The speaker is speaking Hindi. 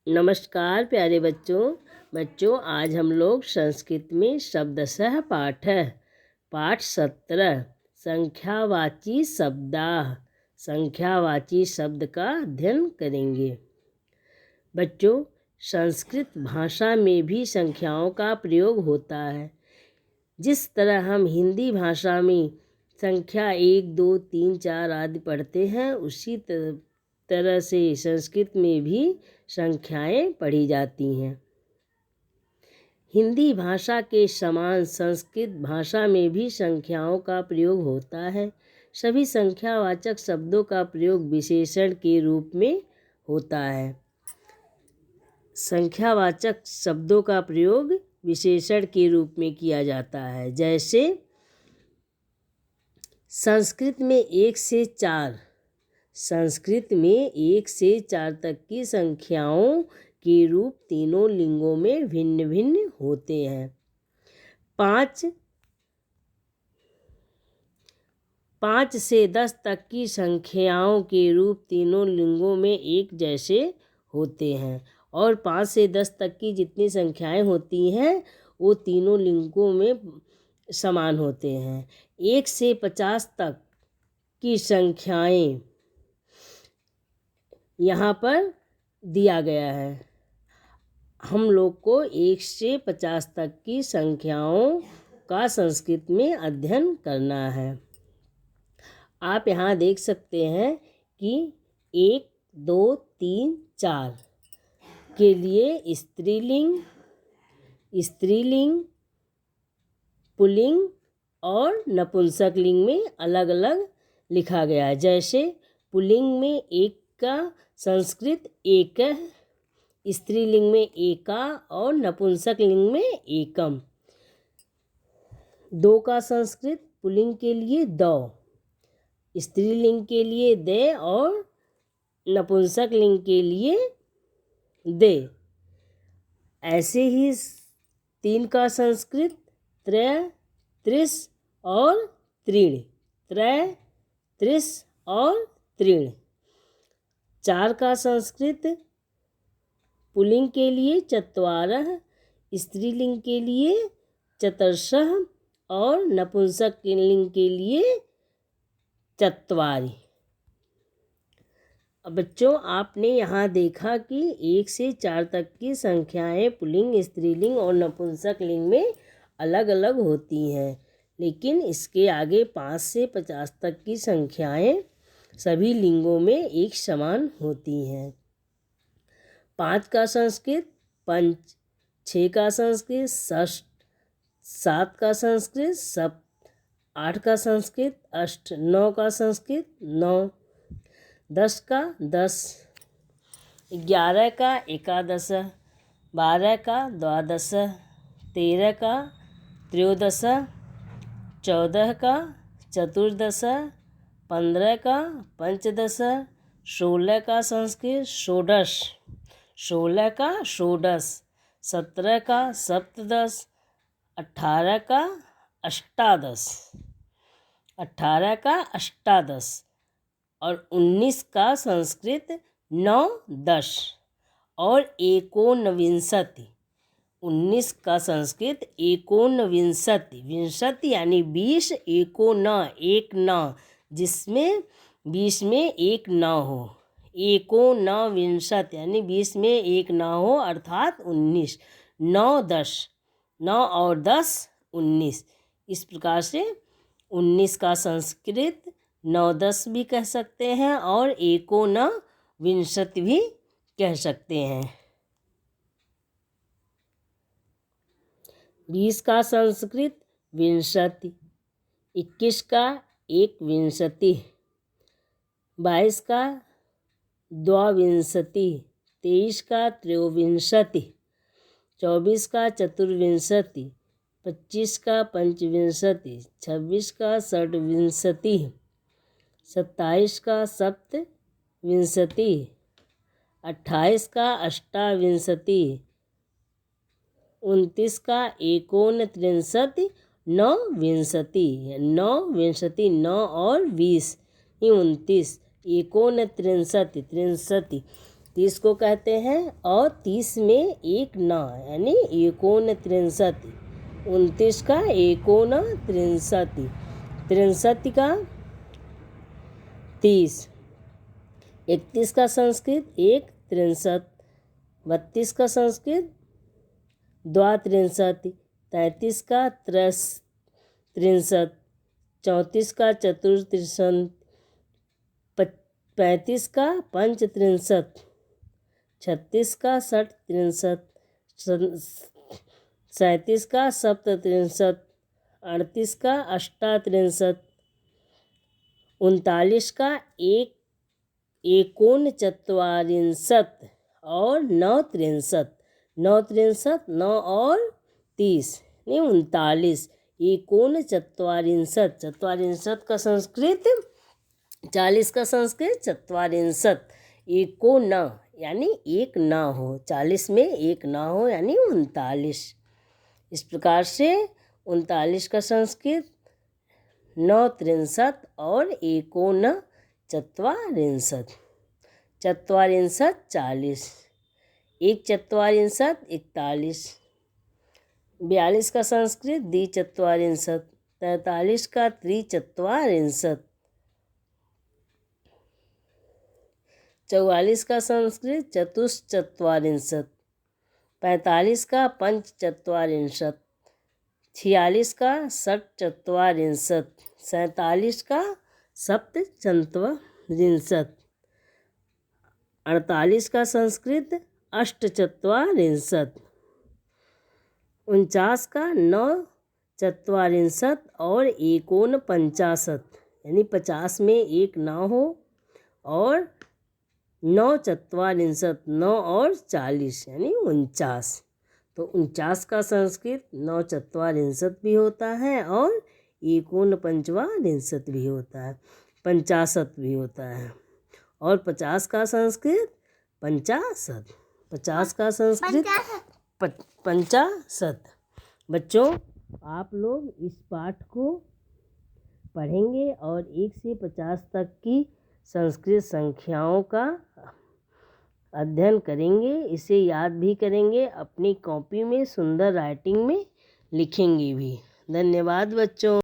नमस्कार प्यारे बच्चों आज हम लोग संस्कृत में शब्दशः पाठ है। पाठ 17 संख्यावाची शब्दाः संख्यावाची शब्द का अध्ययन करेंगे। बच्चों, संस्कृत भाषा में भी संख्याओं का प्रयोग होता है। जिस तरह हम हिंदी भाषा में संख्या 1, 2, 3, 4 आदि पढ़ते हैं, उसी तरह से संस्कृत में भी संख्याएं पढ़ी जाती हैं। हिंदी भाषा के समान संस्कृत भाषा में भी संख्याओं का प्रयोग होता है। सभी संख्यावाचक शब्दों का प्रयोग विशेषण के रूप में होता है। संख्यावाचक शब्दों का प्रयोग विशेषण के रूप में किया जाता है। जैसे संस्कृत में 1 से 4 तक की संख्याओं के रूप तीनों लिंगों में भिन्न भिन्न होते हैं। 5 से 10 तक की संख्याओं के रूप तीनों लिंगों में एक जैसे होते हैं, और 5 से 10 तक की जितनी संख्याएं होती हैं वो तीनों लिंगों में समान होते हैं। 1 से 50 तक की संख्याएं यहाँ पर दिया गया है। हम लोग को 1 से 50 तक की संख्याओं का संस्कृत में अध्ययन करना है। आप यहाँ देख सकते हैं कि 1, 2, 3, 4 के लिए स्त्रीलिंग, पुल्लिंग और नपुंसक लिंग में अलग अलग लिखा गया है। जैसे पुल्लिंग में 1 का संस्कृत एक, स्त्रीलिंग में एका और नपुंसक लिंग में एकम। 2 का संस्कृत पुल्लिंग के लिए दो, स्त्रीलिंग के लिए दे और नपुंसक लिंग के लिए दे। ऐसे ही 3 का संस्कृत त्रय, त्रिश और त्रीण, त्रय, त्रिश और त्रीण। 4 का संस्कृत पुल्लिंग के लिए चत्वारः, स्त्रीलिंग के लिए चतुर्षः और नपुंसक लिंग के लिए चत्वारि। अब बच्चों, आपने यहाँ देखा कि 1 से 4 तक की संख्याएं पुल्लिंग, स्त्रीलिंग और नपुंसक लिंग में अलग अलग होती हैं, लेकिन इसके आगे 5 से 50 तक की संख्याएं सभी लिंगों में एक समान होती हैं। 5 का संस्कृत पंच, 6 का संस्कृत षष्ठ, 7 का संस्कृत सप्त, 8 का संस्कृत अष्ट, 9 का संस्कृत नौ, 10 का 10, 11 का एकादश, 12 का द्वादश, 13 का त्रयोदश, 14 का चतुर्दश, 15 का पंचदश, 16 का संस्कृत षोडश, 16 का षोडश, 17 का सप्तदश, 18 का अष्टादश, 18 का अष्टादश और 19 का संस्कृत नवदश और एकोनविंशति। 19 का संस्कृत एकोनविंशति, विंशति यानी 20, एकोन एक न, जिसमें 20 में एक न हो, एकोनविंशति यानी 20 में एक न हो, अर्थात 19। 9, 10, 9 और 10 19। इस प्रकार से 19 का संस्कृत नवदश भी कह सकते हैं और एकोनविंशति भी कह सकते हैं। 20 का संस्कृत विंशति, 21 का एकविंशति, 22 का द्वाविंशति, 23 का त्रयोविंशति, 24 का चतुर्विंशति, 25 का पंचविंशति, 26 का षड्विंशति, 27 का सप्तविंशति, 28 का अष्टाविंशति, 29 का एकोनत्रिंशति, नवविंशति, 9 और 20 29, एकोनत्रिंशति, 63, 30 को कहते हैं। और 30 में एक ना यानी एकोन त्रिंशति। 29 का एकोन त्रिंशति। 63 का 30। 31 का संस्कृत एक त्रिंशत। 32 का संस्कृत द्वात्रिंशति। 33 का त्रिंशत। 34 का चतुर्त्रिशत। 35 का पंचत्रिंशत। 36 का षट्त्रिंशत। 37 का सप्तत्रिंशत। 38 का अष्टात्रिंशत। 39 का एकोनचत्वारिंशत और 39। 9 और 30 नहीं 39। एकोनचत्वारिंशत। चत्वारिंशत का संस्कृत 40 का संस्कृत चत्वारिंशत। एकोन यानी एक ना हो। 40 में एक ना हो यानी 39। इस प्रकार से 39 का संस्कृत 9 और एकोन चत्वारिंशत। चत्वारिंशत 40। एक चत्वारिंशत 41। 42 का संस्कृत द्विचत्वारिंशत। 43 का त्रिचत्वारिंशत। 44 का संस्कृत चतुश्चत्वारिंशत। 45 का पंचचत्वारिंशत। 46 का षट्चत्वारिंशत। 47 का सप्तचत्वारिंशत। 48 का संस्कृत अष्टचत्वारिंशत। 49 का 9 और एकोन 50 यानी 50 में एक ना हो। और 9 और 40 यानी 49। तो 49 का संस्कृत 9 भी होता है और एकोन 45 भी होता है। 50 भी होता है। और 50 का संस्कृत 50। 50 का संस्कृत 50। बच्चों आप लोग इस पाठ को पढ़ेंगे और 1 से 50 तक की संस्कृत संख्याओं का अध्ययन करेंगे। इसे याद भी करेंगे। अपनी कॉपी में सुंदर राइटिंग में लिखेंगे भी। धन्यवाद बच्चों।